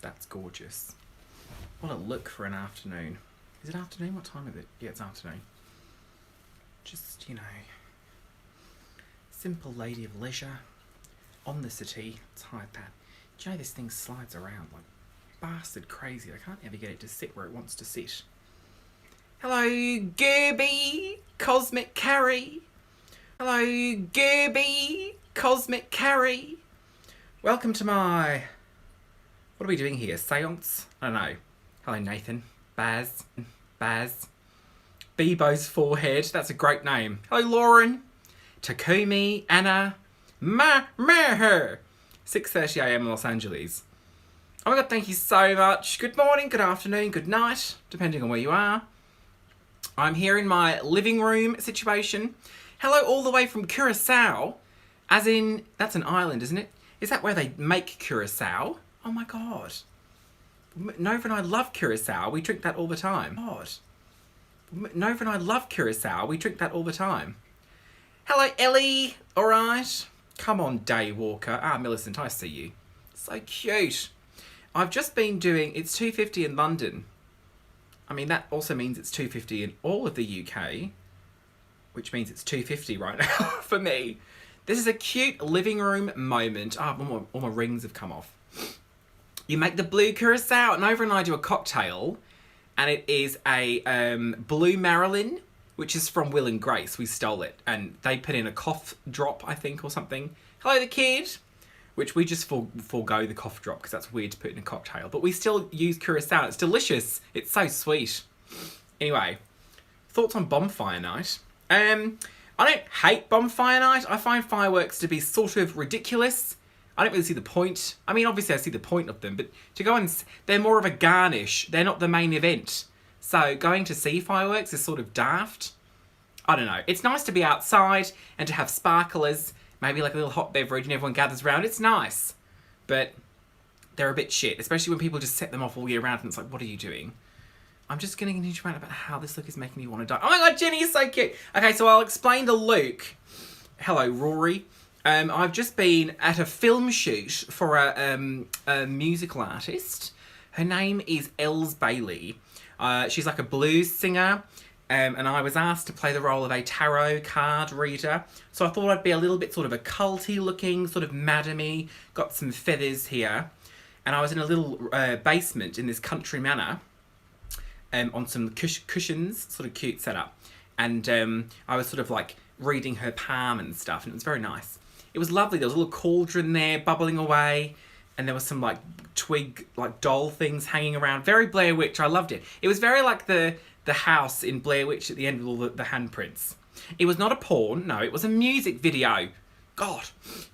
That's gorgeous. What a look for an afternoon. Is it afternoon? What time is it? Yeah, it's afternoon. Just, you know, simple lady of leisure, on the city, tired that. Do you know this thing slides around like bastard crazy? I can't ever get it to sit where it wants to sit. Hello, Gerby, Cosmic Carrie. Hello, Gerby, Cosmic Carrie. Welcome to my... What are we doing here? Seance? I don't know. Hello, Nathan. Baz. Bebo's Forehead. That's a great name. Hello, Lauren. Takumi. Anna. Her. 6:30 a.m. Los Angeles. Oh my god, thank you so much. Good morning, good afternoon, good night, depending on where you are. I'm here in my living room situation. Hello all the way from Curacao. As in, that's an island, isn't it? Is that where they make Curacao? Oh my god. Nova and I love Curacao. We drink that all the time. God. Nova and I love Curacao. We drink that all the time. Hello, Ellie. All right. Come on, Daywalker. Ah, Millicent, I see you. So cute. I've just been doing... It's 2:50 in London. I mean, that also means it's 2:50 in all of the UK, which means it's 2:50 right now for me. This is a cute living room moment. Ah, all my rings have come off. You make the blue Curacao, and Nova and I do a cocktail, and it is a Blue Marilyn, which is from Will and Grace. We stole it, and they put in a cough drop, I think, or something. Hello, the kid. Which we just forego the cough drop because that's weird to put in a cocktail. But we still use Curacao. It's delicious. It's so sweet. Anyway, thoughts on bonfire night. I don't hate bonfire night. I find fireworks to be sort of ridiculous. I don't really see the point. I mean, obviously I see the point of them, but to go and... They're more of a garnish. They're not the main event. So going to see fireworks is sort of daft. I don't know. It's nice to be outside and to have sparklers. Maybe like a little hot beverage and everyone gathers around. It's nice. But they're a bit shit. Especially when people just set them off all year round and it's like, what are you doing? I'm just going to continue to rant about how this look is making me want to die. Oh my god, Jenny is so cute. Okay, so I'll explain the look. Hello, Rory. I've just been at a film shoot for a musical artist. Her name is Els Bailey. She's like a blues singer. And I was asked to play the role of a tarot card reader. So I thought I'd be a little bit sort of a culty looking, sort of madam-y, got some feathers here. And I was in a little basement in this country manor on some cushions, sort of cute setup. And I was sort of like reading her palm and stuff, and it was very nice. It was lovely. There was a little cauldron there bubbling away. And there was some like twig, like doll things hanging around. Very Blair Witch. I loved it. It was very like the house in Blair Witch at the end with all the handprints. It was not a porn, no, it was a music video. God.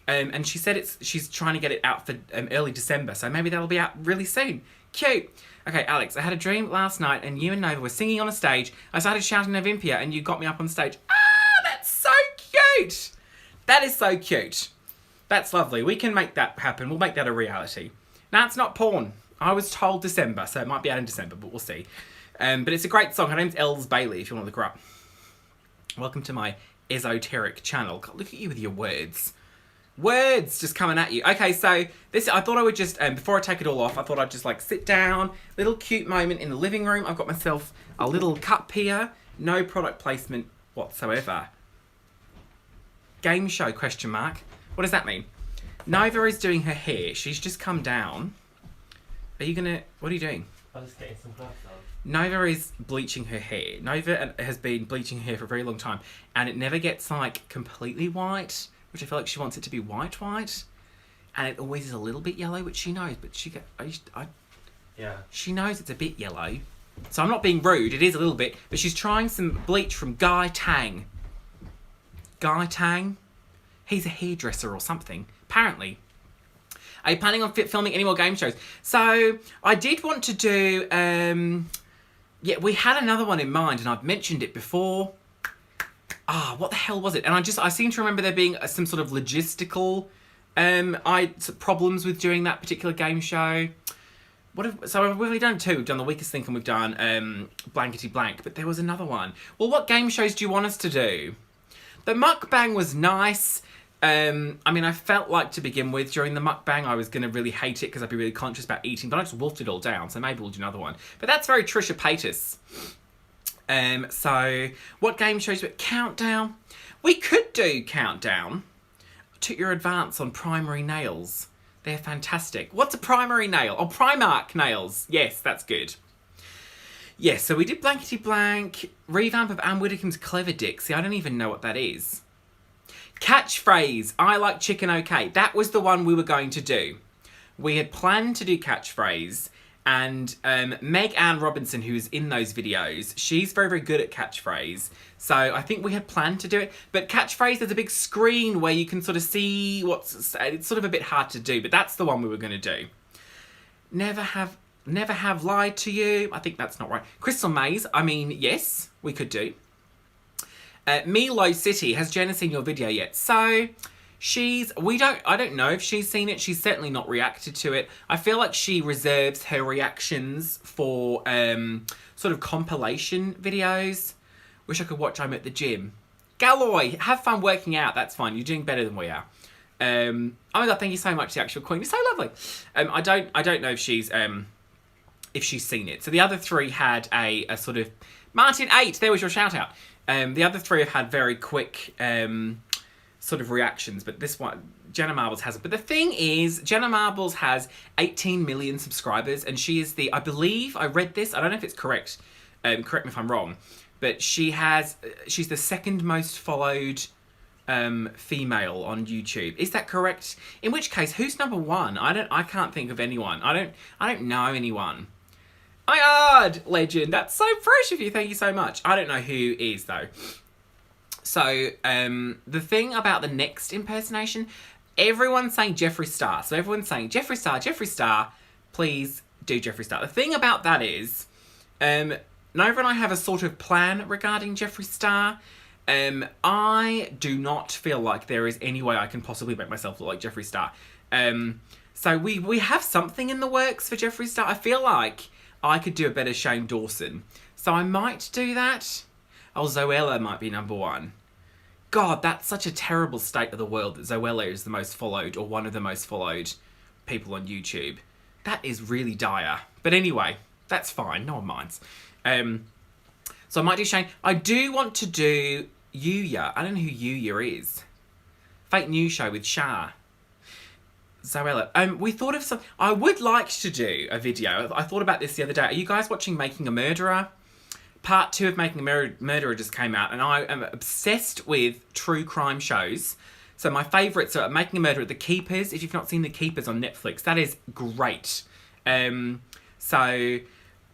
And she said she's trying to get it out for early December, so maybe that'll be out really soon. Cute. Okay, Alex, I had a dream last night and you and Nova were singing on a stage. I started shouting Novympia and you got me up on stage. Ah, that's so cute. That is so cute. That's lovely. We can make that happen. We'll make that a reality. No, it's not porn. I was told December, so it might be out in December, but we'll see. But it's a great song. Her name's Els Bailey, if you want to look her up. Welcome to my esoteric channel. God, look at you with your words. Words just coming at you. Okay, so this, I thought I would just, before I take it all off, I thought I'd just like sit down. Little cute moment in the living room. I've got myself a little cup here. No product placement whatsoever. Game show, question mark. What does that mean? Nova is doing her hair. She's just come down. Are you gonna, what are you doing? I'm just getting some gloves on. Nova is bleaching her hair. Nova has been bleaching her hair for a very long time, and it never gets like completely white, which I feel like she wants it to be white, and it always is a little bit yellow, which she knows. But she knows it's a bit yellow, so I'm not being rude. It is a little bit, but she's trying some bleach from Guy Tang. Guy Tang, he's a hairdresser or something, apparently. Are you planning on filming any more game shows? So I did want to do. Yeah, we had another one in mind, and I've mentioned it before. What the hell was it? And I seem to remember there being some sort of logistical problems with doing that particular game show. So we've done two. We've done The Weakest Link and we've done Blankety Blank, but there was another one. Well, what game shows do you want us to do? The mukbang was nice. I mean, I felt like to begin with during the mukbang I was going to really hate it because I'd be really conscious about eating, but I just wolfed it all down, so maybe we'll do another one. But that's very Trisha Paytas. So, what game shows? Countdown. We could do Countdown. Took your advance on primary nails. They're fantastic. What's a primary nail? Oh, Primark nails. Yes, that's good. Yes, so we did Blankety Blank, revamp of Anne Widdecombe's Clever Dick. See, I don't even know what that is. Catchphrase, I like chicken okay. That was the one we were going to do. We had planned to do catchphrase, and Meg Ann Robinson, who's in those videos, she's very, very good at catchphrase. So I think we had planned to do it. But catchphrase, there's a big screen where you can sort of see what's... It's sort of a bit hard to do, but that's the one we were going to do. Never have lied to you. I think that's not right. Crystal Maze, I mean, yes, we could do. Milo City, has Jenna seen your video yet? So, I don't know if she's seen it. She's certainly not reacted to it. I feel like she reserves her reactions for sort of compilation videos. Wish I could watch I'm at the gym. Galloy, have fun working out. That's fine. You're doing better than we are. Oh my god, thank you so much, the actual queen. You're so lovely. I don't know if she's seen it. So the other three had a sort of... Martin 8, there was your shout out. The other three have had very quick sort of reactions, but this one, Jenna Marbles hasn't. But the thing is, Jenna Marbles has 18 million subscribers, and she is I believe, I read this, I don't know if it's correct, correct me if I'm wrong, but she's the second most followed female on YouTube. Is that correct? In which case, who's number one? I can't think of anyone. I don't know anyone. My God, legend. That's so fresh of you. Thank you so much. I don't know who is, though. So, the thing about the next impersonation, everyone's saying Jeffree Star. So everyone's saying, Jeffree Star, please do Jeffree Star. The thing about that is, Nova and I have a sort of plan regarding Jeffree Star. I do not feel like there is any way I can possibly make myself look like Jeffree Star. So we have something in the works for Jeffree Star. I feel like I could do a better Shane Dawson. So I might do that. Oh, Zoella might be number one. God, that's such a terrible state of the world that Zoella is the most followed, or one of the most followed people on YouTube. That is really dire. But anyway, that's fine. No one minds. So I might do Shane. I do want to do Yuya. I don't know who Yuya is. Fake news show with Shah. Zoella. We thought of some... I would like to do a video. I thought about this the other day. Are you guys watching Making a Murderer? Part 2 of Making a Murderer just came out, and I am obsessed with true crime shows. So my favourites are Making a Murderer, The Keepers. If you've not seen The Keepers on Netflix, that is great. So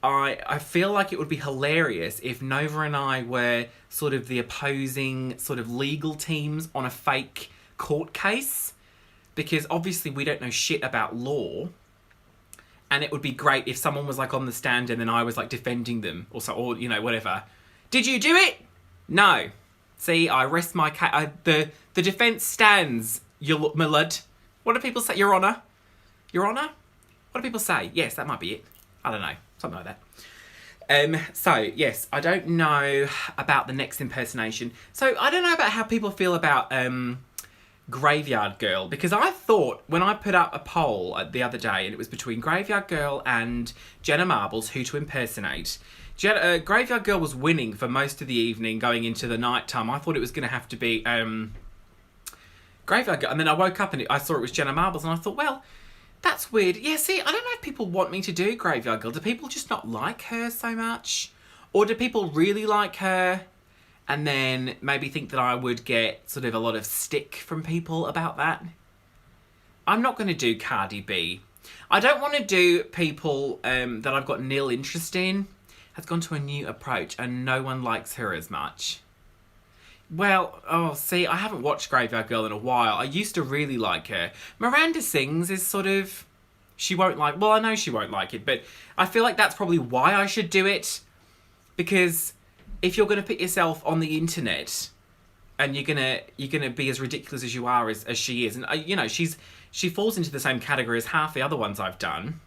I feel like it would be hilarious if Nova and I were sort of the opposing sort of legal teams on a fake court case. Because obviously we don't know shit about law. And it would be great if someone was like on the stand and then I was like defending them or you know, whatever. Did you do it? No. See, I rest my case. The defence stands, my lord. What do people say? Your Honour? Your Honour? What do people say? Yes, that might be it. I don't know. Something like that. So, yes, I don't know about the next impersonation. So, I don't know about how people feel about Graveyard Girl, because I thought when I put up a poll the other day and it was between Graveyard Girl and Jenna Marbles who to impersonate, Graveyard Girl was winning for most of the evening going into the night time. I thought it was going to have to be Graveyard Girl, and then I woke up and I saw it was Jenna Marbles, and I thought, well, that's weird. Yeah, see, I don't know if people want me to do Graveyard Girl. Do people just not like her so much? Or do people really like her and then maybe think that I would get sort of a lot of stick from people about that? I'm not going to do Cardi B. I don't want to do people that I've got nil interest in. Has gone to a new approach and no one likes her as much. Well, oh, see, I haven't watched Graveyard Girl in a while. I used to really like her. Miranda Sings is sort of... She won't like... Well, I know she won't like it, but I feel like that's probably why I should do it. Because if you're going to put yourself on the internet and you're gonna be as ridiculous as you are as she is, and you know, she falls into the same category as half the other ones I've done.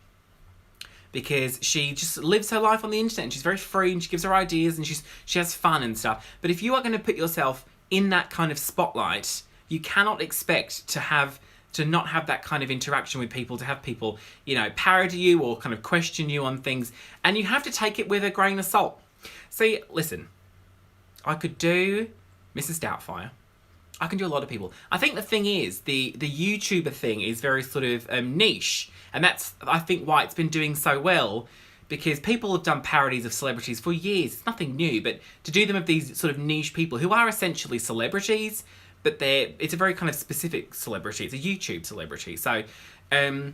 Because she just lives her life on the internet and she's very free and she gives her ideas and she has fun and stuff. But if you are going to put yourself in that kind of spotlight, You cannot expect to not have that kind of interaction with people, to have people, you know, parody you or kind of question you on things, and you have to take it with a grain of salt. See, listen, I could do Mrs. Doubtfire. I can do a lot of people. I think the thing is, the YouTuber thing is very sort of niche, and that's, I think, why it's been doing so well, because people have done parodies of celebrities for years. It's nothing new, but to do them of these sort of niche people who are essentially celebrities, but it's a very kind of specific celebrity. It's a YouTube celebrity. So I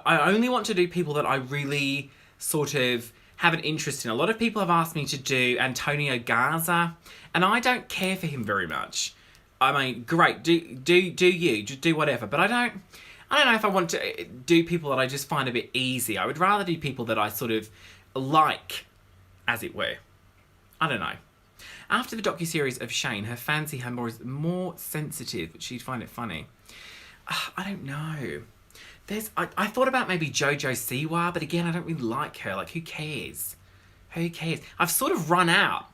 only want to do people that I really sort of have an interest in. A lot of people have asked me to do Antonio Garza, and I don't care for him very much. I mean, great, do whatever, but I don't know if I want to do people that I just find a bit easy. I would rather do people that I sort of like, as it were. I don't know. After the docuseries of Shane, her fans see her more sensitive. She'd find it funny. I don't know. I thought about maybe Jojo Siwa, but again, I don't really like her. Like, who cares? Who cares? I've sort of run out.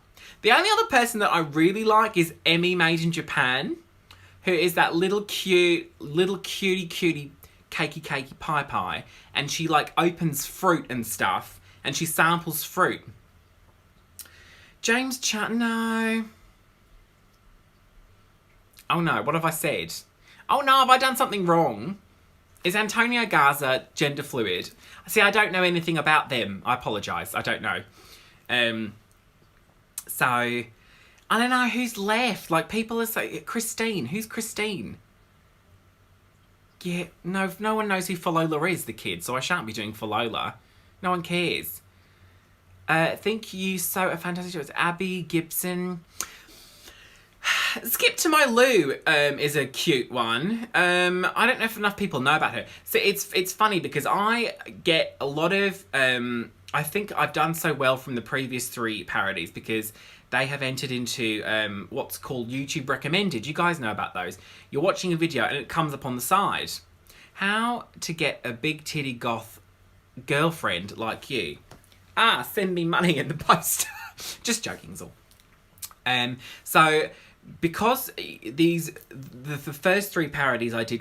The only other person that I really like is Emmy Made in Japan, who is that little cutie, cakey pie, and she like opens fruit and stuff, and she samples fruit. James no. Oh no, what have I said? Oh no, have I done something wrong? Is Antonio Garza gender fluid? See, I don't know anything about them. I apologise, I don't know. So, I don't know who's left. Like, people are so... Christine. Who's Christine? Yeah, no one knows who Falola is, the kid, so I shan't be doing Falola. No one cares. Thank you so a fantastic show. It's Abby Gibson. Skip to My Lou is a cute one. I don't know if enough people know about her. So it's funny because I get a lot of... I think I've done so well from the previous 3 parodies because they have entered into what's called YouTube Recommended. You guys know about those. You're watching a video and it comes up on the side. How to get a big titty goth girlfriend like you. Send me money in the post. Just joking, is all. So, because the first 3 parodies I did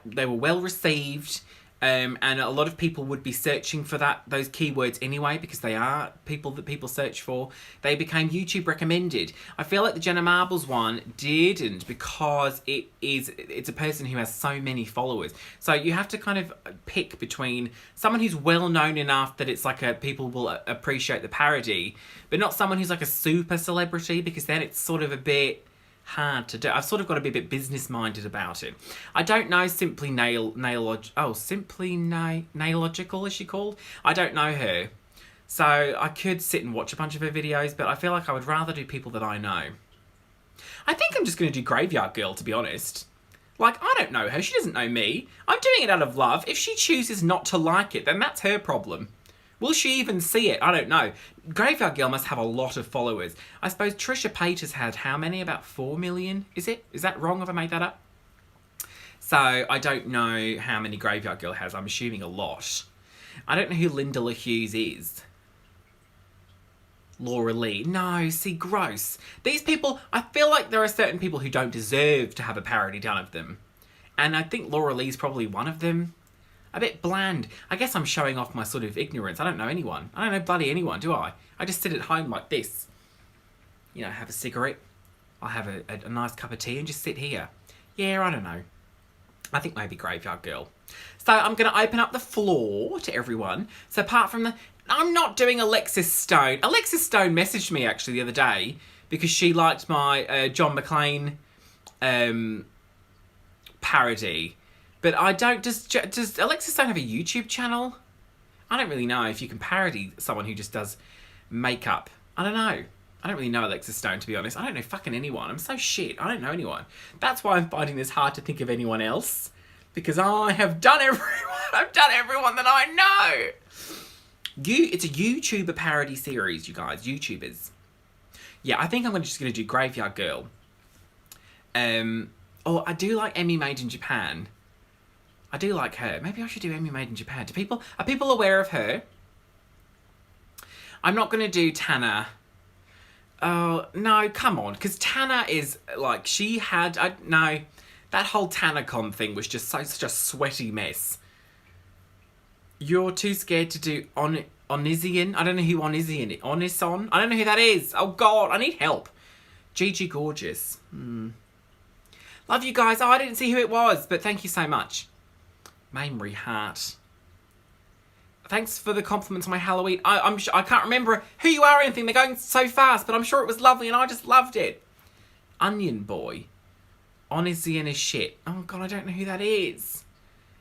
they were well received, and a lot of people would be searching for those keywords anyway, because they are people that people search for. They became YouTube recommended. I feel like the Jenna Marbles one didn't, because it's a person who has so many followers. So you have to kind of pick between someone who's well known enough that it's like people will appreciate the parody, but not someone who's like a super celebrity, because then it's sort of a bit hard to do. I've sort of got to be a bit business minded about it. I don't know Simply Nailogical, is she called? I don't know her. So I could sit and watch a bunch of her videos, but I feel like I would rather do people that I know. I think I'm just going to do Graveyard Girl, to be honest. Like, I don't know her. She doesn't know me. I'm doing it out of love. If she chooses not to like it, then that's her problem. Will she even see it? I don't know. Graveyard Girl must have a lot of followers. I suppose Trisha Paytas has had how many? About 4 million? Is it? Is that wrong? Have I made that up? So, I don't know how many Graveyard Girl has. I'm assuming a lot. I don't know who Linda LaHughes is. Laura Lee. No, see, gross. These people, I feel like there are certain people who don't deserve to have a parody done of them. And I think Laura Lee's probably one of them. A bit bland. I guess I'm showing off my sort of ignorance. I don't know anyone. I don't know bloody anyone, do I? I just sit at home like this. You know, have a cigarette. I'll have a nice cup of tea and just sit here. Yeah, I don't know. I think maybe Graveyard Girl. So I'm going to open up the floor to everyone. So apart from I'm not doing Alexis Stone. Alexis Stone messaged me actually the other day because she liked my John McClane parody. But I don't... Does Alexis Stone have a YouTube channel? I don't really know if you can parody someone who just does makeup. I don't know. I don't really know Alexis Stone, to be honest. I don't know fucking anyone. I'm so shit. I don't know anyone. That's why I'm finding this hard to think of anyone else. Because I have done everyone. I've done everyone that I know. It's a YouTuber parody series, you guys. YouTubers. Yeah, I think I'm just going to do Graveyard Girl. I do like Emmy Made in Japan. I do like her. Maybe I should do Emmy Made in Japan. Are people aware of her? I'm not going to do Tana. Oh, no, come on. Because Tanner is, like, she had... no, that whole TannerCon thing was just such a sweaty mess. You're too scared to do Onizian? I don't know who Onizian is. Onison? I don't know who that is. Oh, God, I need help. Gigi Gorgeous. Love you guys. Oh, I didn't see who it was, but thank you so much. Mamrie Hart. Thanks for the compliment on my Halloween. I can't remember who you are or anything. They're going so fast, but I'm sure it was lovely and I just loved it. Onion Boy. Onizian is shit. Oh, God, I don't know who that is.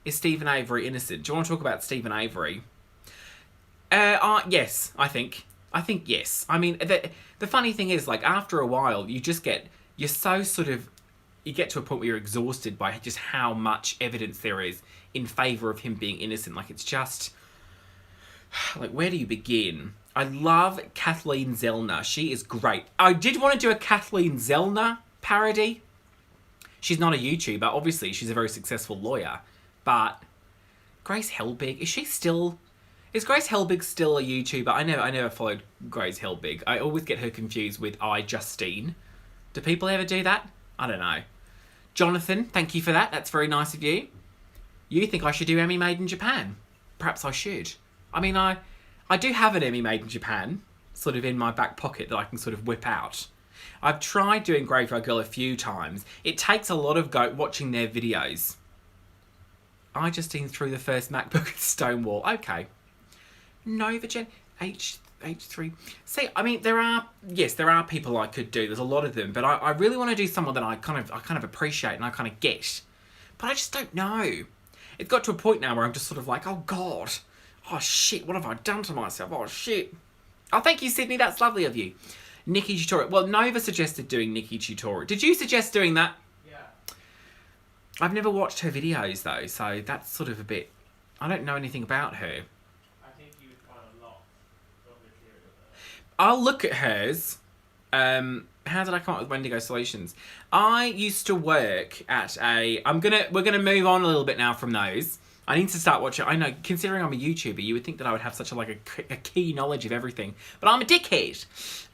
Is Stephen Avery innocent? Do you want to talk about Stephen Avery? Yes, I think. I think yes. I mean, the funny thing is, like, after a while, you're so sort of, you get to a point where you're exhausted by just how much evidence there is in favour of him being innocent. Like, it's just... like, where do you begin? I love Kathleen Zellner. She is great. I did want to do a Kathleen Zellner parody. She's not a YouTuber. Obviously, she's a very successful lawyer. But Grace Helbig, is Grace Helbig still a YouTuber? I never followed Grace Helbig. I always get her confused with iJustine. Do people ever do that? I don't know. Jonathan, thank you for that. That's very nice of you. You think I should do Emmy Made in Japan? Perhaps I should. I mean, I do have an Emmy Made in Japan, sort of in my back pocket that I can sort of whip out. I've tried doing Graveyard Girl a few times. It takes a lot of watching their videos. I just threw the first MacBook at Stonewall. Okay. Novagen H3. See, I mean, there are people I could do. There's a lot of them, but I really want to do someone that I kind of appreciate and I kind of get. But I just don't know. It's got to a point now where I'm just sort of like, oh God. Oh, shit, what have I done to myself? Oh, shit. Oh, thank you, Sydney. That's lovely of you. Nikki Tutorial. Well, Nova suggested doing Nikki Tutorial. Did you suggest doing that? Yeah. I've never watched her videos, though, so that's sort of a bit... I don't know anything about her. I think you would find a lot of material there. I'll look at hers. How did I come up with Wendigo Solutions? I used to work at a... We're gonna move on a little bit now from those. I need to start watching. I know, considering I'm a YouTuber, you would think that I would have such a key knowledge of everything, but I'm a dickhead.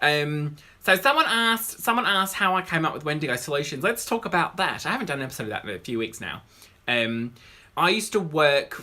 So someone asked how I came up with Wendigo Solutions. Let's talk about that. I haven't done an episode of that in a few weeks now. I used to work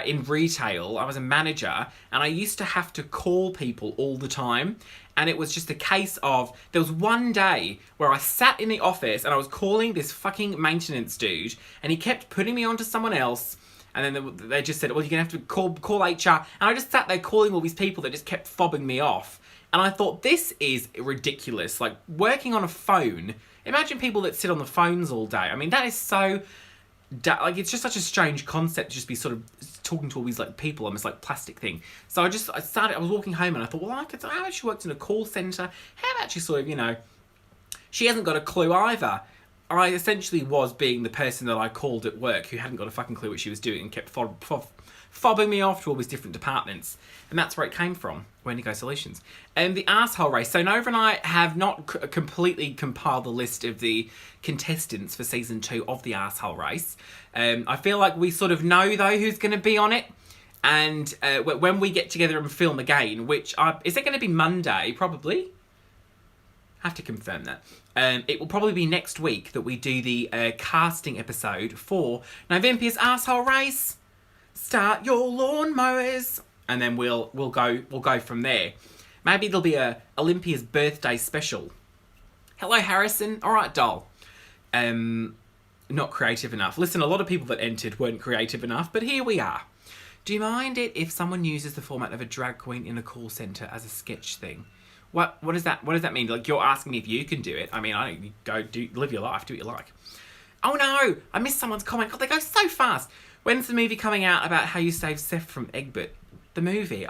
in retail. I was a manager, and I used to have to call people all the time. And it was just a case of, there was one day where I sat in the office and I was calling this fucking maintenance dude, and he kept putting me on to someone else. And then they just said, well, you're going to have to call HR. And I just sat there calling all these people that just kept fobbing me off. And I thought, this is ridiculous. Like, working on a phone. Imagine people that sit on the phones all day. I mean, that is so... like, it's just such a strange concept to just be sort of talking to all these, like, people on this, like, plastic thing. So I was walking home and I thought, well, how about she works in a call centre? How about she sort of, you know... She hasn't got a clue either. I essentially was being the person that I called at work who hadn't got a fucking clue what she was doing and kept fobbing me off to all these different departments. And that's where it came from, Wendigo Solutions. And the arsehole race. So Nova and I have not completely compiled the list of the contestants for season 2 of the arsehole race. I feel like we sort of know, though, who's going to be on it. And when we get together and film again, which is it going to be Monday? Probably. Have to confirm that. It will probably be next week that we do the casting episode for Novympia's arsehole race. Start your lawnmowers, and then we'll go from there. Maybe there'll be a Olympia's birthday special. Hello, Harrison. All right, doll. Not creative enough. Listen, a lot of people that entered weren't creative enough, but here we are. Do you mind it if someone uses the format of a drag queen in a call centre as a sketch thing? What does that mean? Like, you're asking me if you can do it. I mean, live your life, do what you like. Oh no, I missed someone's comment. God, they go so fast. When's the movie coming out about how you saved Seth from Egbert? The movie?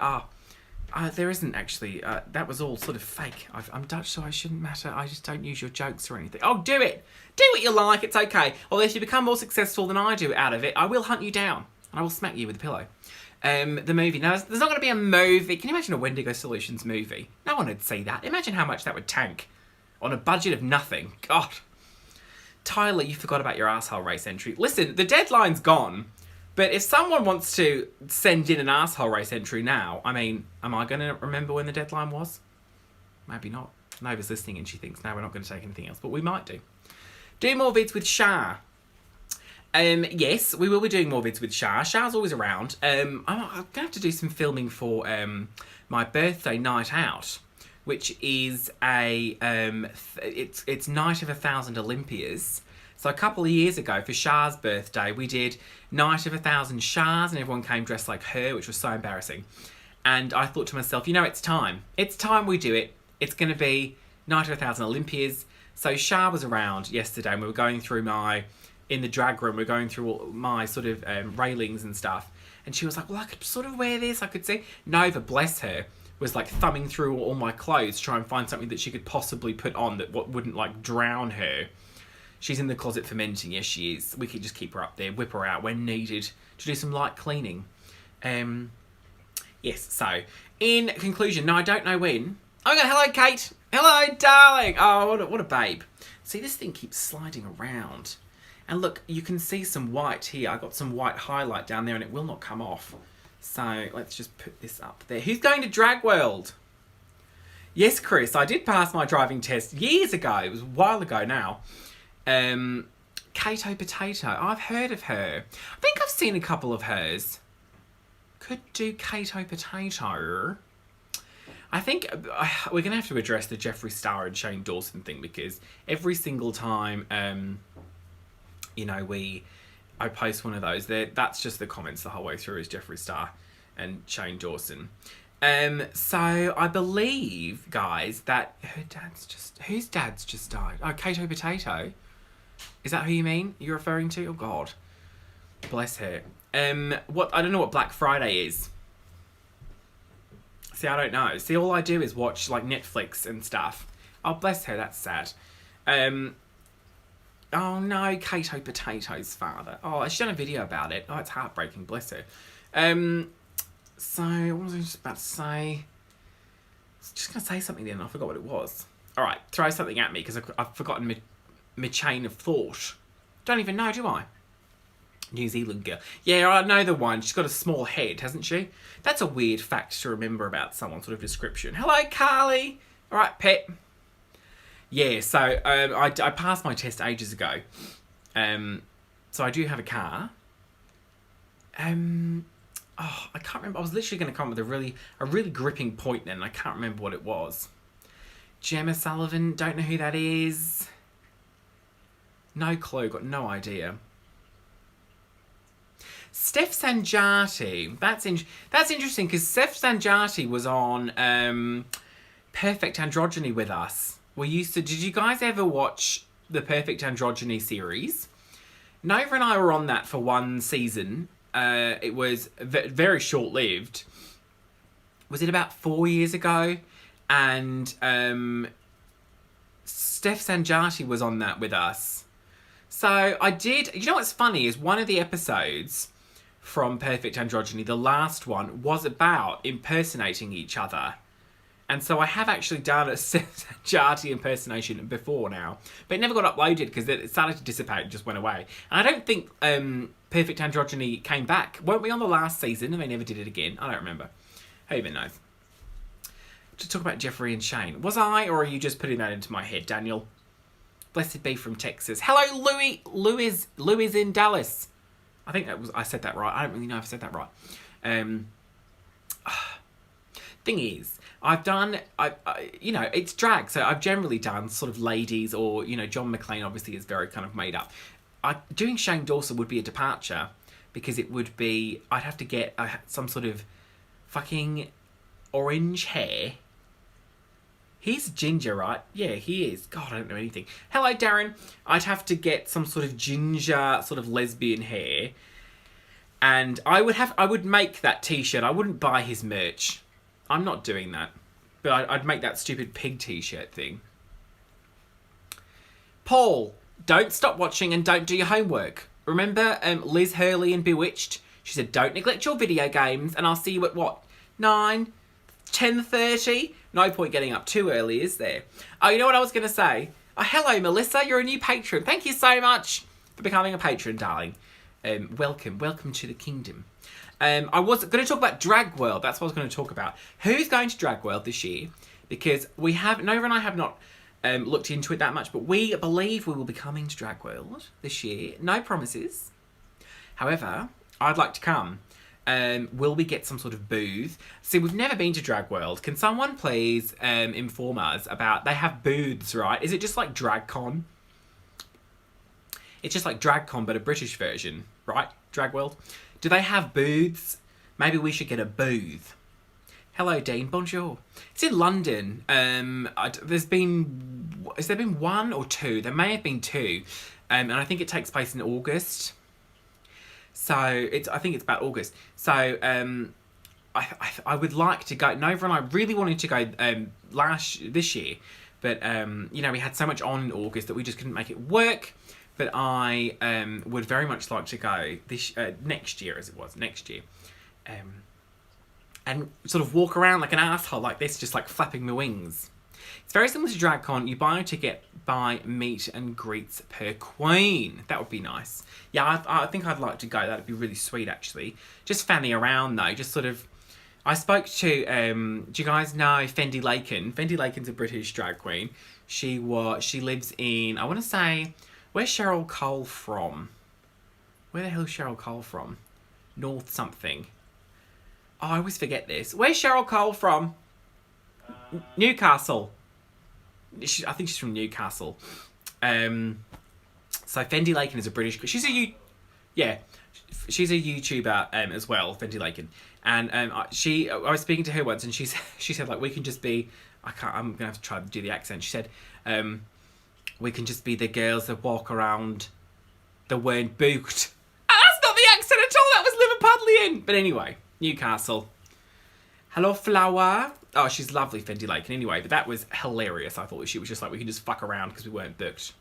There isn't actually. That was all sort of fake. I'm Dutch, so I shouldn't matter. I just don't use your jokes or anything. Oh, do it. Do what you like. It's okay. Although if you become more successful than I do out of it, I will hunt you down. And I will smack you with a pillow. The movie. Now, there's not going to be a movie. Can you imagine a Wendigo Solutions movie? No one would see that. Imagine how much that would tank on a budget of nothing. God. Tyler, you forgot about your arsehole race entry. Listen, the deadline's gone. But if someone wants to send in an arsehole race entry now, I mean, am I going to remember when the deadline was? Maybe not. Nova's listening and she thinks, no, we're not going to take anything else, but we might do. Do more vids with Shah. Yes, we will be doing more vids with Shah. Shah's always around. I'm going to have to do some filming for my birthday night out, which is it's Night of 1,000 Olympias. So a couple of years ago, for Shah's birthday, we did Night of 1,000 Shahs, and everyone came dressed like her, which was so embarrassing. And I thought to myself, you know, it's time. It's time we do it. It's going to be Night of 1,000 Olympias. So Shah was around yesterday, and we were going through in the drag room, we were going through all my sort of railings and stuff. And she was like, well, I could sort of wear this. I could see. Nova, bless her, was like thumbing through all my clothes to try and find something that she could possibly put on that wouldn't like drown her. She's in the closet fermenting. Yes, she is. We could just keep her up there, whip her out when needed to do some light cleaning. Yes, so in conclusion, no, I don't know when. Oh my God, hello, Kate. Hello, darling. Oh, what a babe. See, this thing keeps sliding around. And look, you can see some white here. I got some white highlight down there and it will not come off. So let's just put this up there. Who's going to Drag World? Yes, Chris, I did pass my driving test years ago. It was a while ago now. Kato Potato. I've heard of her. I think I've seen a couple of hers. Could do Kato Potato. I think we're going to have to address the Jeffree Star and Shane Dawson thing, because every single time, you know, I post one of those, that's just the comments the whole way through is Jeffree Star and Shane Dawson. So I believe, guys, that whose dad's just died? Oh, Kato Potato. Is that who you mean? You're referring to? Oh God, bless her. I don't know what Black Friday is. See, I don't know. See, all I do is watch like Netflix and stuff. Oh, bless her. That's sad. Oh no, Kato Potato's father. Oh, she's done a video about it. Oh, it's heartbreaking. Bless her. So what was I just about to say? I was just going to say something then and I forgot what it was. All right, throw something at me because I've forgotten my chain of thought. Don't even know, do I? New Zealand girl. Yeah, I know the one. She's got a small head, hasn't she? That's a weird fact to remember about someone, sort of description. Hello, Carly. All right, pet. Yeah, so I passed my test ages ago. So I do have a car. I can't remember. I was literally going to come up with a really gripping point then. And I can't remember what it was. Gemma Sullivan. Don't know who that is. No clue. Got no idea. Steph Sanjati. That's interesting because Steph Sanjati was on Perfect Androgyny with us. Did you guys ever watch the Perfect Androgyny series? Nova and I were on that for one season. It was very short-lived. Was it about 4 years ago? And Steph Sanjati was on that with us. So I did... You know what's funny is one of the episodes from Perfect Androgyny, the last one, was about impersonating each other. And so I have actually done a Sanjati impersonation before now. But it never got uploaded because it started to dissipate and just went away. And I don't think Perfect Androgyny came back. Weren't we on the last season and they never did it again? I don't remember. Who even knows? To talk about Jeffree and Shane. Was I, or are you just putting that into my head, Daniel? Blessed be from Texas. Hello, Louis. Louis in Dallas. I think I said that right. I don't really know if I said that right. Thing is, I've done, you know, it's drag, so I've generally done sort of ladies or, you know, John McClane obviously is very kind of made up. Doing Shane Dawson would be a departure because it would be, I'd have to get some sort of fucking orange hair. He's ginger, right? Yeah, he is. God, I don't know anything. Hello, Darren. I'd have to get some sort of ginger, sort of lesbian hair. And I would make that t-shirt. I wouldn't buy his merch. I'm not doing that. But I'd make that stupid pig t-shirt thing. Paul, don't stop watching and don't do your homework. Remember Liz Hurley in Bewitched? She said, don't neglect your video games and I'll see you at what? 9? 10:30? No point getting up too early, is there? Oh, you know what I was going to say? Oh, hello, Melissa. You're a new patron. Thank you so much for becoming a patron, darling. Welcome to the kingdom. I was going to talk about Drag World. That's what I was going to talk about. Who's going to Drag World this year? because Nova and I have not looked into it that much, but we believe we will be coming to Drag World this year. No promises. However, I'd like to come. Will we get some sort of booth? See, we've never been to Drag World. Can someone please inform us about... They have booths, right? Is it just like DragCon? It's just like DragCon, but a British version, right? Drag World. Do they have booths? Maybe we should get a booth. Hello, Dean. Bonjour. It's in London. Has there been one or two? There may have been two. And I think it takes place in August. So I think it's about August. So I would like to go. Nova and I really wanted to go this year, but you know, we had so much on in August that we just couldn't make it work. But I would very much like to go this next year, as it was next year, and sort of walk around like an asshole like this, just like flapping my wings. It's very similar to DragCon. You buy a ticket, buy meet and greets per queen. That would be nice. Yeah, I think I'd like to go. That'd be really sweet, actually. Just fanning around, though. Just sort of... I spoke to... do you guys know Fendi Laken? Fendi Laken's a British drag queen. She lives in... I want to say... Where's Cheryl Cole from? Where the hell is Cheryl Cole from? North something. Oh, I always forget this. Where's Cheryl Cole from? Newcastle. I think she's from Newcastle. So Fendi Laken is a British... She's a YouTuber as well, Fendi Laken. And I was speaking to her once, and she said like, we can just be... I'm gonna have to try to do the accent. She said, we can just be the girls that walk around that weren't booked. That's not the accent at all. That was Liverpudlian. But anyway, Newcastle. Hello, flower. Oh, she's lovely, Fendi Laken. Anyway, but that was hilarious. I thought she was just like, we can just fuck around because we weren't booked.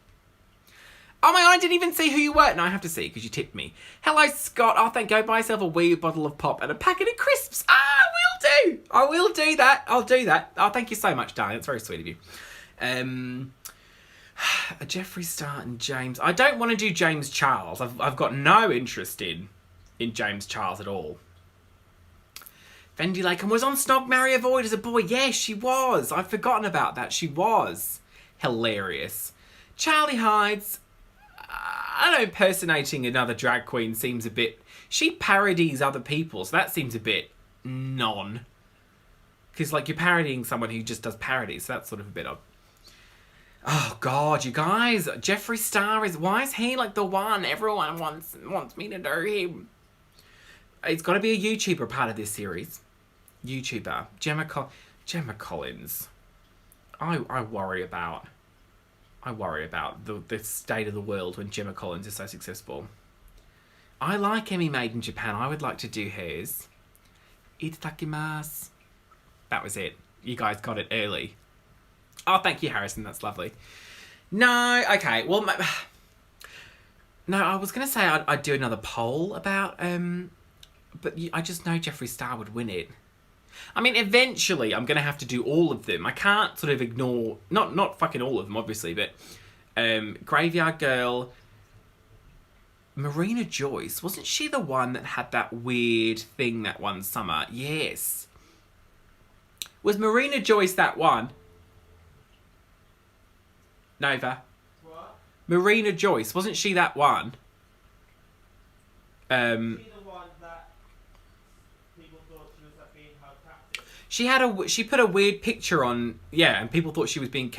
Oh my God, I didn't even see who you were. No, I have to see because you tipped me. Hello, Scott. Oh, thank you. Go buy yourself a wee bottle of pop and a packet of crisps. I will do that. I'll do that. Oh, thank you so much, darling. That's very sweet of you. Jeffree Star and James. I don't want to do James Charles. I've got no interest in James Charles at all. Fendi Laken was on Snog Marry Avoid as a boy. Yes, she was. I've forgotten about that. She was. Hilarious. Charlie Hides. I don't know, impersonating another drag queen seems a bit... She parodies other people, so that seems a bit non. Because, like, you're parodying someone who just does parodies, so that's sort of a bit odd. Oh, God, you guys. Jeffree Star is... Why is he, like, the one everyone wants me to do him? It's got to be a YouTuber part of this series. YouTuber. Gemma Collins. I worry about the state of the world when Gemma Collins is so successful. I like Emmy Made in Japan. I would like to do hers. Itadakimasu. That was it. You guys got it early. Oh, thank you, Harrison. That's lovely. No, okay. Well, no, I was going to say I'd do another poll about... But I just know Jeffree Star would win it. I mean, eventually I'm going to have to do all of them. I can't sort of ignore... Not fucking all of them, obviously, but... Graveyard Girl... Marina Joyce. Wasn't she the one that had that weird thing that one summer? Yes. Was Marina Joyce that one? Nova? What? Marina Joyce. Wasn't she that one? She put a weird picture on, yeah, and people thought she was being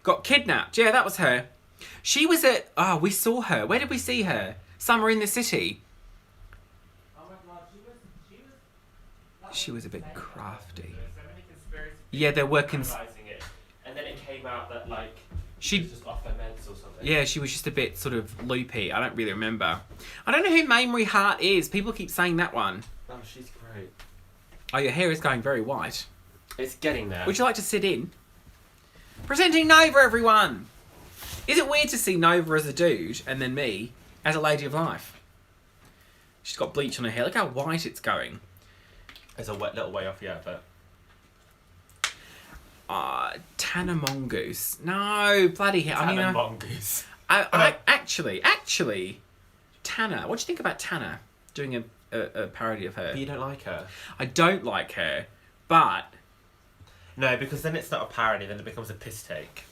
got kidnapped. Yeah, that was her. She was at, we saw her. Where did we see her? Summer in the City. Oh my God, She was a bit crafty. There were so many conspiracy Yeah, there were analysing it, and then it came out that like she was just off her meds or something. Yeah, she was just a bit sort of loopy. I don't really remember. I don't know who Mamrie Hart is. People keep saying that one. Oh, she's great. Oh, your hair is going very white. It's getting there. Would you like to sit in? Presenting Nova, everyone! Is it weird to see Nova as a dude and then me as a lady of life? She's got bleach on her hair. Look how white it's going. It's a little way off, yeah, but... Tana Mongoose. No, bloody hell. Tana Mongoose. Actually, Tana. What do you think about Tana doing a parody of her? But you don't like her? I don't like her, but... No, because then it's not a parody, then it becomes a piss take.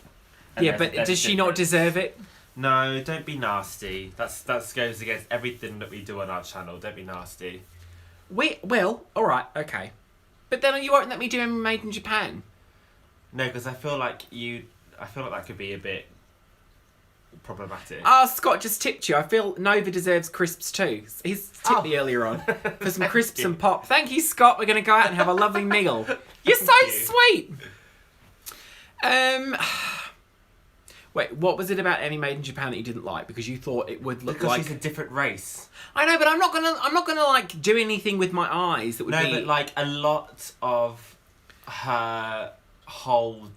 And Yeah, but does she not deserve it? No, don't be nasty. That goes against everything that we do on our channel. Don't be nasty. Well, alright, okay. But then you won't let me do Emmy Made in Japan. No, because I feel like that could be a bit problematic. Ah, Scott just tipped you. I feel Nova deserves crisps too. He's tipped me earlier on for some crisps and pop. Thank you, Scott. We're going to go out and have a lovely meal. You're so sweet. Wait, what was it about Emmy Made in Japan that you didn't like? Because you thought it would look because like she's a different race. I know, but I'm not gonna like do anything with my eyes that would be. No, but like a lot of her whole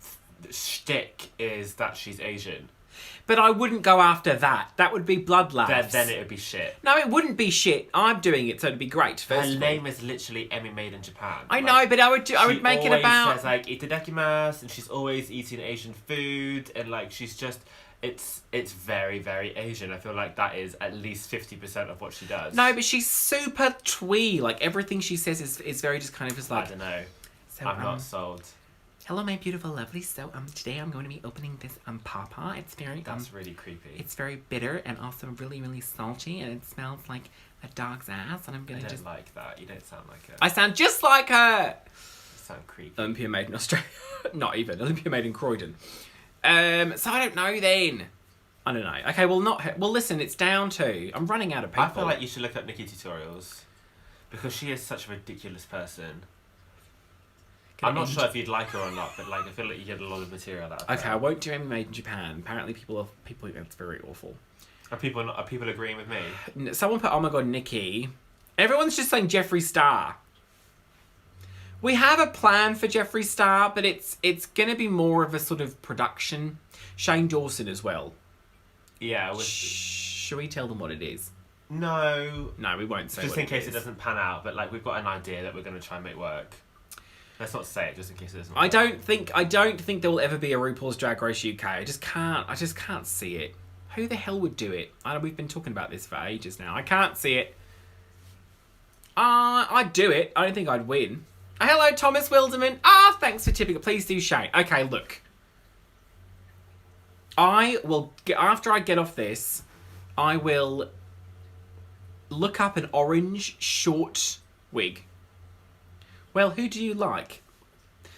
shtick is that she's Asian. But I wouldn't go after that. That would be bloodlust. Then it would be shit. No, it wouldn't be shit. I'm doing it, so it'd be great. Her name is literally Emmy Made in Japan. I know, but I would make it about. She always says like itadakimasu, and she's always eating Asian food, and like she's just. It's very, very Asian. I feel like that is at least 50% of what she does. No, but she's super twee. Like everything she says is very just kind of just like. I don't know. So, I'm not sold. Hello, my beautiful lovely. So today I'm going to be opening this pawpaw. It's very That's really creepy. It's very bitter and also really, really salty, and it smells like a dog's ass. And I'm gonna just like that. You don't sound like her. I sound just like her. You sound creepy. Olympia made in Australia. Not even Olympia made in Croydon. So I don't know then. I don't know. Okay, well listen, it's down to I'm running out of people. I feel like you should look up Nikki tutorials because she is such a ridiculous person. I'm not sure if you'd like her or not, but like I feel like you get a lot of material out of her. Okay, I won't do Emmy Made in Japan. Apparently people think that's very awful. Are people agreeing with me? Someone put, oh my god, Nikki. Everyone's just saying Jeffree Star. We have a plan for Jeffree Star, but it's going to be more of a sort of production. Shane Dawson as well. Yeah. Should we tell them what it is? No. No, we won't say just what in case is. it doesn't pan out, but like we've got an idea that we're going to try and make work. Let's not say it just in case it doesn't work. I don't think there will ever be a RuPaul's Drag Race UK. I just can't see it. Who the hell would do it? We've been talking about this for ages now. I can't see it. I'd do it. I don't think I'd win. Hello, Thomas Wilderman. Thanks for tipping. Please do, Shane. Okay, look. I will, after I get off this, I will look up an orange short wig. Well, who do you like?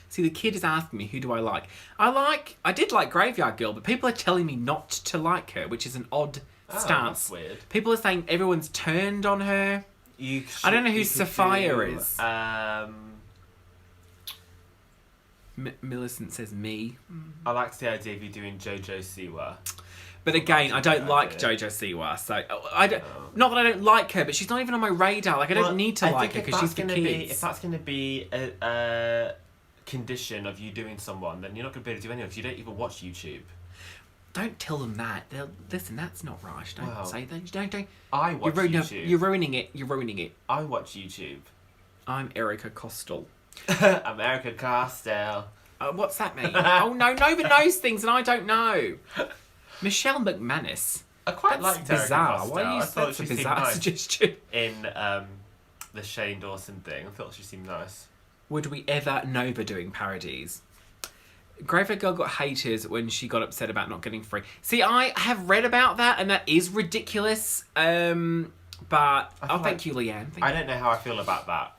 See, the kid is asking me, who do I like? I did like Graveyard Girl, but people are telling me not to like her, which is an odd stance. That's weird. People are saying everyone's turned on her. I don't know who Sophia is. Millicent says me. I liked the idea of you doing JoJo Siwa. But again, I don't like JoJo Siwa, so I don't. Not that I don't like her, but she's not even on my radar. Like I don't need to like her because she's for kids. If that's going to be a condition of you doing someone, then you're not going to be able to do anything. If you don't even watch YouTube. Don't tell them that. They'll listen. That's not right. Don't say that. Don't. I watch YouTube. You're ruining it. You're ruining it. I watch YouTube. I'm Erica Costal. America Castell. What's that mean? Oh no, Nova knows things and I don't know. Michelle McManus. I quite like bizarre. Why are you such a bizarre suggestion? In the Shane Dawson thing, I thought she seemed nice. Would we ever Nova doing parodies? Graveyard Girl got haters when she got upset about not getting free. See, I have read about that and that is ridiculous. But thank you, Leanne. I don't know how I feel about that.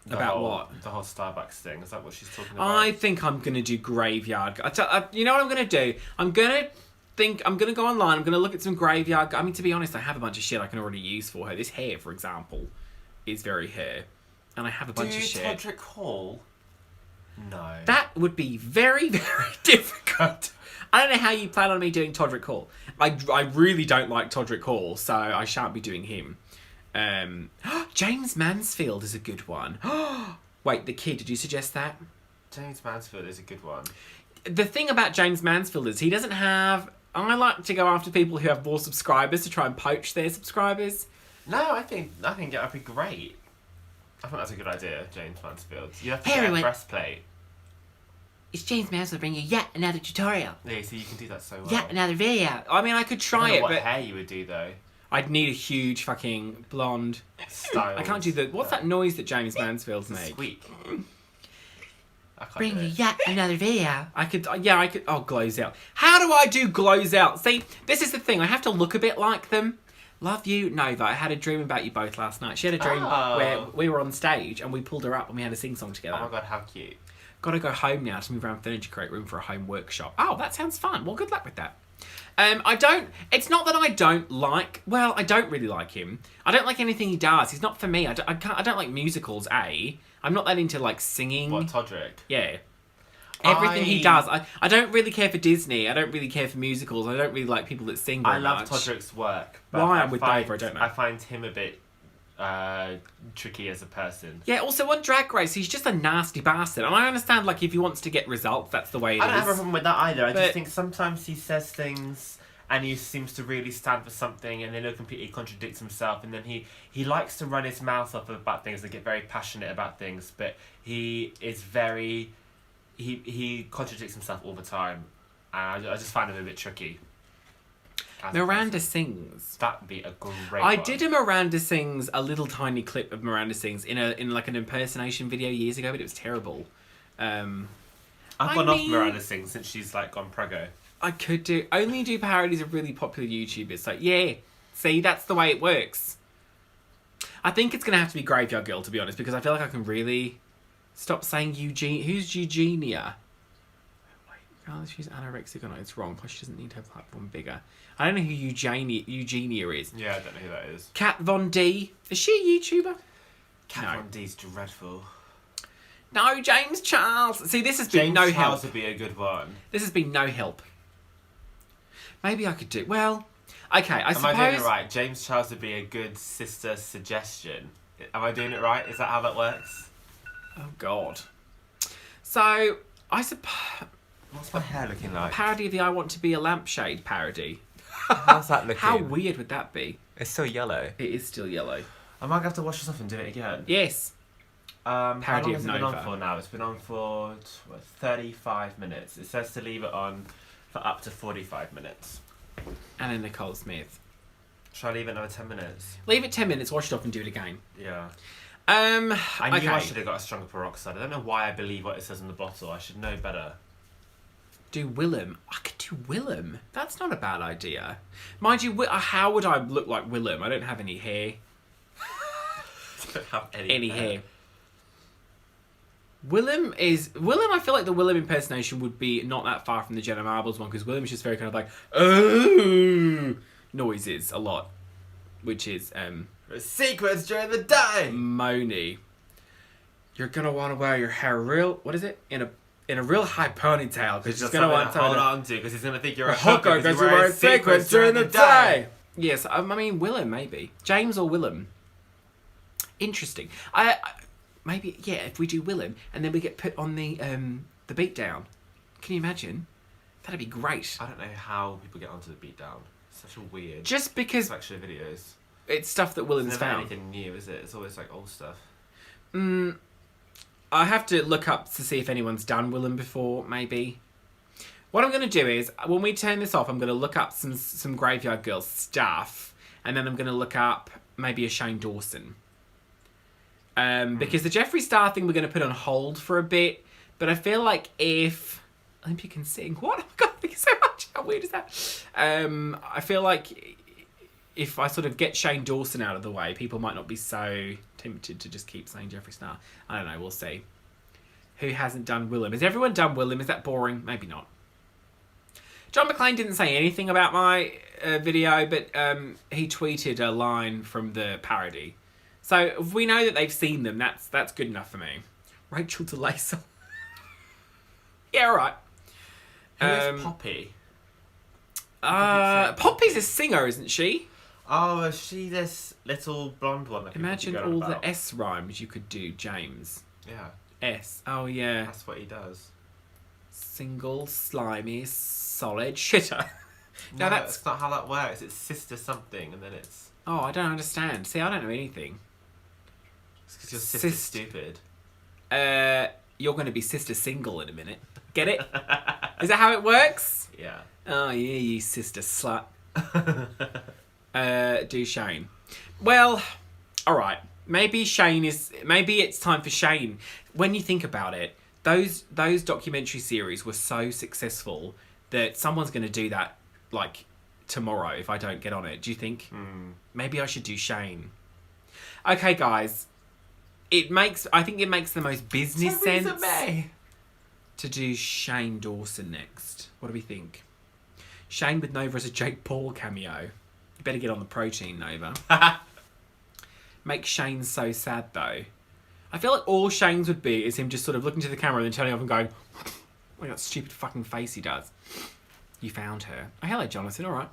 What? The whole Starbucks thing. Is that what she's talking about? I think I'm going to do Graveyard. You know what I'm going to do? I'm going to go online. I'm going to look at some Graveyard. I mean, to be honest, I have a bunch of shit I can already use for her. This hair, for example, is very her. And I have a bunch of shit. Todrick Hall? No. That would be very, very difficult. I don't know how you plan on me doing Todrick Hall. I really don't like Todrick Hall, so I shan't be doing him. James Mansfield is a good one. Wait, the kid, did you suggest that? James Mansfield is a good one. The thing about James Mansfield is he doesn't have... I like to go after people who have more subscribers to try and poach their subscribers. No, I think it would be great. I think that's a good idea, James Mansfield. You have to get a breastplate. It's James Mansfield bringing you yet another tutorial. Yeah, so you can do that so well. Yet another video. I mean, I could try it, but... what hair you would do, though. I'd need a huge fucking blonde... style. I can't do the... What's that noise that James Mansfield's made? Squeak. I can't Bring do you it. yet another video. I could. Oh, glows out. How do I do glows out? See, this is the thing. I have to look a bit like them. Love you, Nova. I had a dream about you both last night. She had a dream where we were on stage and we pulled her up and we had a sing-song together. Oh my god, how cute. Got to go home now to move around Furniture Crate Room for a home workshop. Oh, that sounds fun. Well, good luck with that. It's not that I don't like, well, I don't really like him. I don't like anything he does. He's not for me. I don't like musicals, A. I'm not that into, like, singing. What, Todrick? Yeah. Everything he does. I don't really care for Disney. I don't really care for musicals. I don't really like people that sing very I love much. Todrick's work. Why I'm with Dover, I don't know. I find him a bit tricky as a person. Yeah, also on Drag Race, he's just a nasty bastard. And I understand, like, if he wants to get results, that's the way it is. I don't have a problem with that either. I But- just think sometimes he says things and he seems to really stand for something and then he'll completely contradicts himself, and then he likes to run his mouth off about things and get very passionate about things, but he is very... He contradicts himself all the time, and I just find him a bit tricky. Miranda Sings. That'd be a great I one. did a Miranda Sings, a little tiny clip of Miranda Sings in like an impersonation video years ago, but it was terrible. I've I gone off mean- Miranda Sings since she's like gone prego. I could only do parodies of really popular YouTubers. So yeah, see, that's the way it works. I think it's gonna have to be Graveyard Girl, to be honest, because I feel like I can really stop saying Eugene. Who's Eugenia? Wait, regardless, she's anorexic or not, it's wrong because she doesn't need to have a platform bigger. I don't know who Eugenia is. Yeah, I don't know who that is. Kat Von D. Is she a YouTuber? Kat No. Von D's dreadful. No, James Charles. See, this has been James no Charles help. would be a good one. This has been no help. Maybe I could do... Well, okay, I Am suppose... I doing it right? James Charles would be a good sister suggestion. Am I doing it right? Is that how that works? Oh, God. So, I suppose... What's my hair looking like? Parody of the I Want to Be a Lampshade parody. How's that looking? How weird would that be? It's so yellow. It is still yellow. I might have to wash this off and do it again. Yes. How Parody long of has it been on Nova. for now? It's been on for 35 minutes. It says to leave it on for up to 45 minutes. Anna Nicole Smith. Should I leave it another 10 minutes? Leave it 10 minutes, wash it off and do it again. Yeah. I I knew I okay. should have got a stronger peroxide. I don't know why I believe what it says on the bottle. I should know better. Do Willem. I could do Willem. That's not a bad idea. Mind you, how would I look like Willem? I don't have any hair. Don't have Any hair. Willem, I feel like the Willem impersonation would be not that far from the Jenna Marbles one, because Willem's just very kind of like, oh, noises a lot. Which is, Secrets during the day! moany. You're gonna want to wear your hair what is it? In a real high ponytail, because Just she's gonna want to hold on to, because he's going to think you're a a hooker because because you're wearing sequins during the day. day. Yes, I mean Willem maybe. James or Willem. Interesting. Maybe if we do Willem and then we get put on the beatdown. Can you imagine? That'd be great. I don't know how people get onto the beatdown. Such a weird Just because selection of videos. it's stuff that Willem's It's never found. anything new, is it? It's always like old stuff. I have to look up to see if anyone's done Willem before, maybe. What I'm going to do is, when we turn this off, I'm going to look up some Graveyard Girl stuff, and then I'm going to look up maybe a Shane Dawson. Because the Jeffree Star thing we're going to put on hold for a bit, but I feel like if Olympia can sing, what? Oh my God, thank you so much. How weird is that? I feel like if I sort of get Shane Dawson out of the way, people might not be so tempted to just keep saying Jeffree Star. I don't know, we'll see. Who hasn't done Willem? Has everyone done Willem? Is that boring? Maybe not. John McClane didn't say anything about my video, but he tweeted a line from the parody. So if we know that they've seen them, that's good enough for me. Rachel DeLace. Yeah, all right. Who is Poppy? Poppy's a singer, isn't she? Oh, is she this little blonde one? That people Imagine keep going all about? the S rhymes you could do, James. Yeah, S. Oh, yeah. that's what he does. Single, slimy, solid shitter. No, that's... that's not how that works. It's sister something, and then it's... Oh, I don't understand. See, I don't know anything. It's because your sister's Sis- stupid. You're going to be sister single in a minute. Get it? Is that how it works? Yeah. Oh, yeah, you sister slut. Do Shane. Well, all right. Maybe it's time for Shane. When you think about it, those documentary series were so successful that someone's going to do that like tomorrow if I don't get on it. Do you think? Maybe I should do Shane. Okay, guys. I think it makes the most business sense to do Shane Dawson next. What do we think? Shane with Nova as a Jake Paul cameo. You better get on the protein, Nova. Make Shane so sad, though. I feel like all Shane's would be is him just sort of looking to the camera and then turning off and going, look at that stupid fucking face he does. You found her. Oh, hello, Jonathan. All right.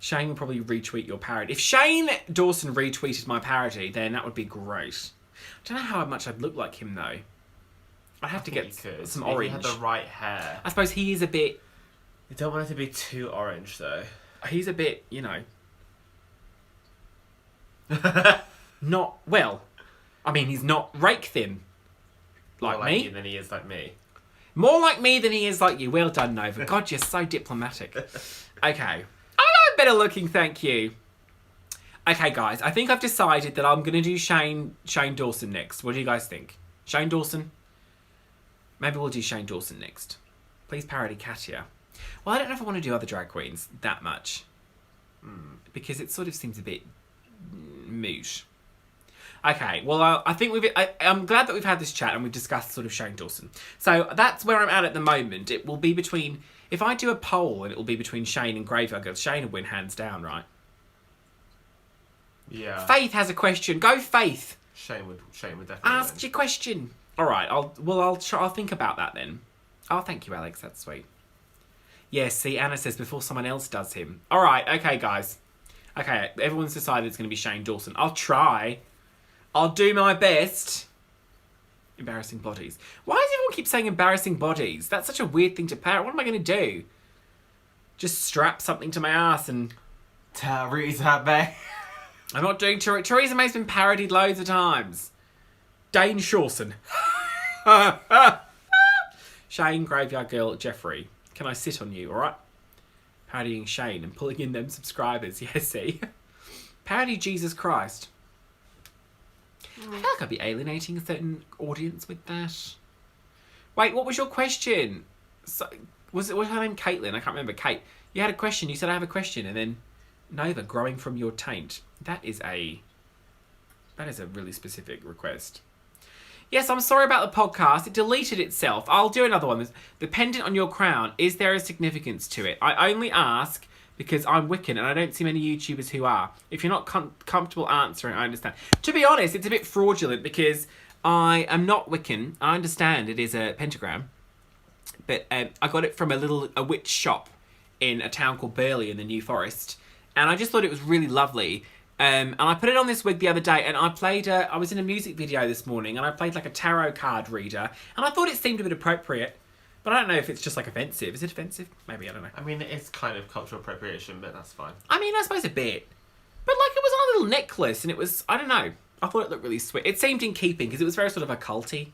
Shane will probably retweet your parody. If Shane Dawson retweeted my parody, then that would be great. I don't know how much I'd look like him, though. I'd have to get some orange. If he had the right hair. I suppose he is a bit... You don't want it to be too orange, though. He's a bit, you know... not... Well, I mean, he's not rake thin. Like More me. you than he is like me. More like me than he is like you. Well done, Nova. God, you're so diplomatic. Okay. I'm better looking, thank you. Okay, guys. I think I've decided that I'm going to do Shane Dawson next. What do you guys think? Shane Dawson? Maybe we'll do Shane Dawson next. Please parody Katya. Well, I don't know if I want to do other drag queens that much. Because it sort of seems a bit moot. Okay, well, I think I'm glad that we've had this chat and we've discussed sort of Shane Dawson. So that's where I'm at the moment. It will be between... If I do a poll, and it will be between Shane and Graveyard Girl, Shane will win hands down, right? Yeah. Faith has a question. Go, Faith. Shane would definitely Ask win. your question. All right. I'll think about that then. Oh, thank you, Alex. That's sweet. Yes. See, Anna says before someone else does him. All right. Okay, guys. Okay, everyone's decided it's going to be Shane Dawson. I'll try. I'll do my best. Embarrassing bodies. Why does everyone keep saying embarrassing bodies? That's such a weird thing to parrot. What am I going to do? Just strap something to my ass and... Teresa May. I'm not doing Theresa May's been parodied loads of times. Dane Shawson. Shane, Graveyard Girl, Jeffrey. Can I sit on you, alright? Parodying Shane and pulling in them subscribers. Yes, see? Parody Jesus Christ. I feel like I'd be alienating a certain audience with that. Wait, what was your question? So, was her name Caitlin? I can't remember. Kate, you had a question. You said I have a question, and then Nova growing from your taint. That is a really specific request. Yes, I'm sorry about the podcast. It deleted itself. I'll do another one. The pendant on your crown. Is there a significance to it? I only ask because I'm Wiccan and I don't see many YouTubers who are. If you're not comfortable answering, I understand. To be honest, it's a bit fraudulent because I am not Wiccan. I understand it is a pentagram. But I got it from a witch shop in a town called Burley in the New Forest. And I just thought it was really lovely. And I put it on this wig the other day and I was in a music video this morning and I played like a tarot card reader. And I thought it seemed a bit appropriate. But I don't know if it's just like offensive. Is it offensive? Maybe, I don't know. I mean, it is kind of cultural appropriation, but that's fine. I mean, I suppose a bit. But like it was on a little necklace and it was, I don't know. I thought it looked really sweet. It seemed in keeping because it was very sort of occulty.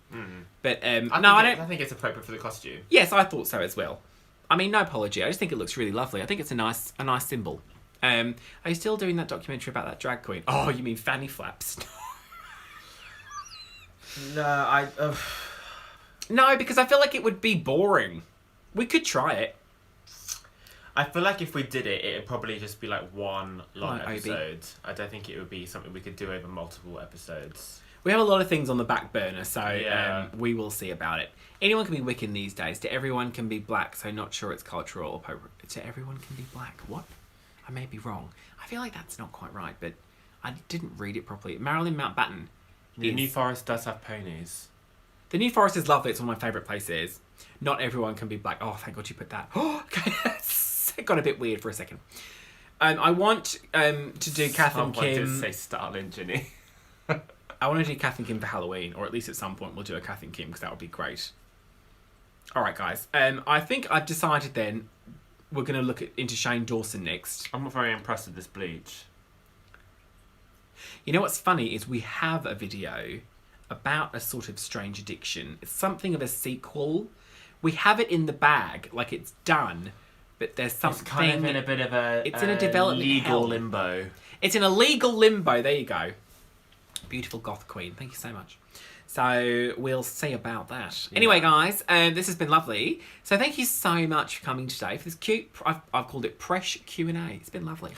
But I think it's appropriate for the costume. Yes, I thought so as well. I mean, no apology. I just think it looks really lovely. I think it's a nice symbol. Are you still doing that documentary about that drag queen? Oh, you mean Fanny Flaps? No, No, because I feel like it would be boring. We could try it. I feel like if we did it, it'd probably just be like one long Like episode. I don't think it would be something we could do over multiple episodes. We have a lot of things on the back burner, so Yeah. we will see about it. Anyone can be Wiccan these days. To everyone can be black, so not sure it's cultural or appropriate. To everyone can be black. What? I may be wrong. I feel like that's not quite right, but I didn't read it properly. Marilyn Mountbatten. The New Forest does have ponies. The New Forest is lovely. It's one of my favourite places. Not everyone can be black. Oh, thank God you put that. Oh, okay. It got a bit weird for a second. I want to do Kath and Someone Kim. did say Starlin, Ginny. I want to do Kath and Kim for Halloween, or at least at some point we'll do a Kath and Kim because that would be great. All right, guys. I think I've decided then we're going to look into Shane Dawson next. I'm not very impressed with this bleach. You know what's funny is we have a video about a sort of strange addiction. It's something of a sequel. We have it in the bag, like it's done, but there's something... It's kind of in a bit of a... It's in a development legal hell. limbo. It's in a legal limbo. There you go. Beautiful goth queen. Thank you so much. So we'll see about that. Anyway, guys, this has been lovely. So thank you so much for coming today for this cute. I've called it Presh Q&A. It's been lovely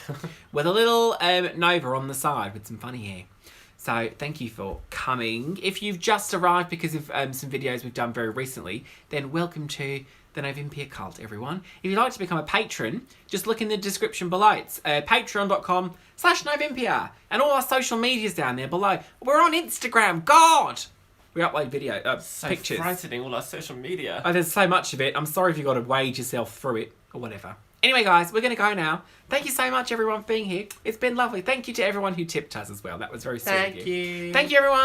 with a little Nova on the side with some funny hair. So thank you for coming. If you've just arrived because of some videos we've done very recently, then welcome to the Novympia cult, everyone. If you'd like to become a patron, just look in the description below. It's patreon.com/Novympia. And all our social media's down there below. We're on Instagram. God! We upload video, So pictures. frightening, all our social media. Oh, there's so much of it. I'm sorry if you've got to wade yourself through it or whatever. Anyway, guys, we're going to go now. Thank you so much, everyone, for being here. It's been lovely. Thank you to everyone who tipped us as well. That was very sweet of you. Thank you. Thank you, everyone.